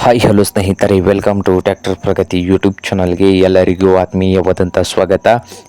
Hi hello ಸ್ನೇಹಿತರೆ, welcome to tractor Pragati YouTube ಚಾನಲ್ಗೆ ಎಲ್ಲರಿಗೂ ಆತ್ಮೀಯವಾದಂಥ ಸ್ವಾಗತ.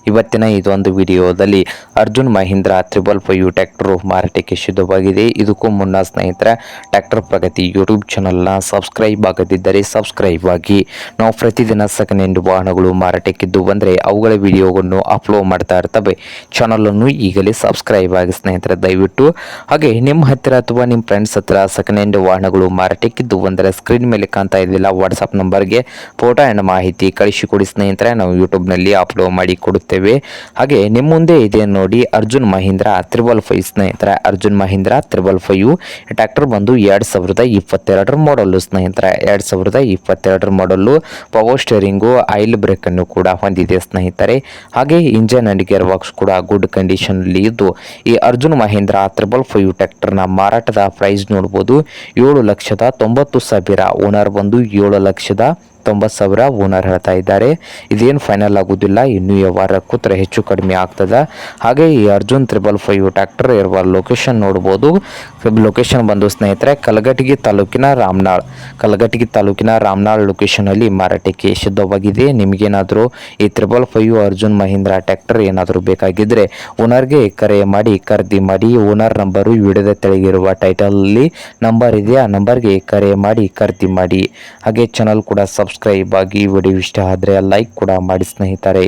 ಇವತ್ತಿನ ಇದೊಂದು ವಿಡಿಯೋದಲ್ಲಿ ಅರ್ಜುನ್ ಮಹೀಂದ್ರ 555 ಟ್ರ್ಯಾಕ್ಟರ್ ಮಾರಾಟಕ್ಕೆ ಸಿದ್ಧವಾಗಿದೆ. ಇದಕ್ಕೂ ಮುನ್ನ ಸ್ನೇಹಿತರೆ, ಟ್ರ್ಯಾಕ್ಟರ್ ಪ್ರಗತಿ ಯೂಟ್ಯೂಬ್ ಚಾನಲ್ನ ಸಬ್ಸ್ಕ್ರೈಬ್ ಆಗದಿದ್ದರೆ ಸಬ್ಸ್ಕ್ರೈಬ್ ಆಗಿ. ನಾವು ಪ್ರತಿದಿನ ಸೆಕೆಂಡ್ ಹ್ಯಾಂಡ್ ವಾಹನಗಳು ಮಾರಾಟಕ್ಕಿದ್ದು ಬಂದರೆ ಅವುಗಳ ವಿಡಿಯೋವನ್ನು ಅಪ್ಲೋಡ್ ಮಾಡ್ತಾ ಇರ್ತವೆ. ಚಾನಲನ್ನು ಈಗಲೇ ಸಬ್ಸ್ಕ್ರೈಬ್ ಆಗಿ ಸ್ನೇಹಿತರೆ, ದಯವಿಟ್ಟು. ಹಾಗೆ ನಿಮ್ಮ ಹತ್ತಿರ ಅಥವಾ ನಿಮ್ಮ ಫ್ರೆಂಡ್ಸ್ ಹತ್ತಿರ ಸೆಕೆಂಡ್ ಹ್ಯಾಂಡ್ ವಾಹನಗಳು ಮಾರಾಟಕ್ಕಿದ್ದು ಬಂದರೆ ಸ್ಕ್ರೀನ್ ಮೇಲೆ ಕಾಣ್ತಾ ಇದೆಯಲ್ಲ ವಾಟ್ಸಪ್ ನಂಬರ್ಗೆ ಫೋಟೋ ಆ್ಯಂಡ್ ಮಾಹಿತಿ ಕಳಿಸಿಕೊಡಿ ಸ್ನೇಹಿತರೆ. ನಾವು ಯೂಟ್ಯೂಬ್ನಲ್ಲಿ ಅಪ್ಲೋಡ್ ಮಾಡಿ ಕೊಡುತ್ತೇವೆ. ಹಾಗೆ ನಿಮ್ಮ ಮುಂದೆ ಇದೆ ನೋಡಿ ಅರ್ಜುನ್ ಮಹೀಂದ್ರ 555 ಸ್ನೇಹಿತರೆ. ಅರ್ಜುನ್ ಮಹೀಂದ್ರ 555 ಟ್ರ್ಯಾಕ್ಟರ್ ಬಂದು 2022 ಮಾಡಲು ಸ್ನೇಹಿತರೆ. 2022 ಮಾಡಲು ಪವರ್ ಸ್ಟೇರಿಂಗು, ಆಯಿಲ್ ಬ್ರೇಕ್ ಅನ್ನು ಕೂಡ ಹೊಂದಿದೆ ಸ್ನೇಹಿತರೆ. ಹಾಗೆ ಇಂಜನ್ ಅಂಡ್ ಗೇರ್ ಬಾಕ್ಸ್ ಕೂಡ ಗುಡ್ ಕಂಡೀಷನ್ ಅಲ್ಲಿ ಇದ್ದು, ಈ ಅರ್ಜುನ್ ಮಹೀಂದ್ರ 555 ಟ್ರ್ಯಾಕ್ಟರ್ನ ಮಾರಾಟದ ಪ್ರೈಸ್ ನೋಡಬಹುದು 7,90,000. ಓನರ್ ಬಂದು 7,90,000 ಓನರ್ ಹೇಳ್ತಾ ಇದ್ದಾರೆ. ಇದೇನು ಫೈನಲ್ ಆಗುವುದಿಲ್ಲ, ಇನ್ನೂ ವ್ಯವಹಾರ ಕೂತ್ರೆ ಹೆಚ್ಚು ಕಡಿಮೆ ಆಗ್ತದೆ. ಹಾಗೆ ಈ ಅರ್ಜುನ್ 555 ಟ್ರ್ಯಾಕ್ಟರ್ ಇರುವ ಲೊಕೇಶನ್ ನೋಡ್ಬೋದು. ಲೊಕೇಶನ್ ಬಂದು ಸ್ನೇಹಿತರೆ ಕಲಘಟಗಿ ತಾಲೂಕಿನ ರಾಮನಾಳ್ ಲೊಕೇಶನ್ ಅಲ್ಲಿ ಮಾರಾಟಕ್ಕೆ ಸಿದ್ಧವಾಗಿದೆ. ನಿಮಗೇನಾದರೂ ಈ 555 ಅರ್ಜುನ್ ಮಹೀಂದ್ರ ಟ್ರ್ಯಾಕ್ಟರ್ ಏನಾದರೂ ಬೇಕಾಗಿದ್ದರೆ ಓನರ್ಗೆ ಕರೆ ಮಾಡಿ ಖರೀದಿ ಮಾಡಿ. ಓನರ್ ನಂಬರು ವಿಡಿಯೋದ ತೆಳಗಿರುವ ಟೈಟಲ್ ಅಲ್ಲಿ ನಂಬರ್ ಇದೆ, ಆ ನಂಬರ್ಗೆ ಕರೆ ಮಾಡಿ ಖರೀದಿ ಮಾಡಿ. ಹಾಗೆ ಚಾನಲ್ ಕೂಡ ಸಬ್ಸ್ಕ್ರೈಬ್ ಆಗಿ. ವಿಡಿಯೋ ಇಷ್ಟ ಆದರೆ ಲೈಕ್ ಕೂಡ ಮಾಡಿ ಸ್ನೇಹಿತರೆ.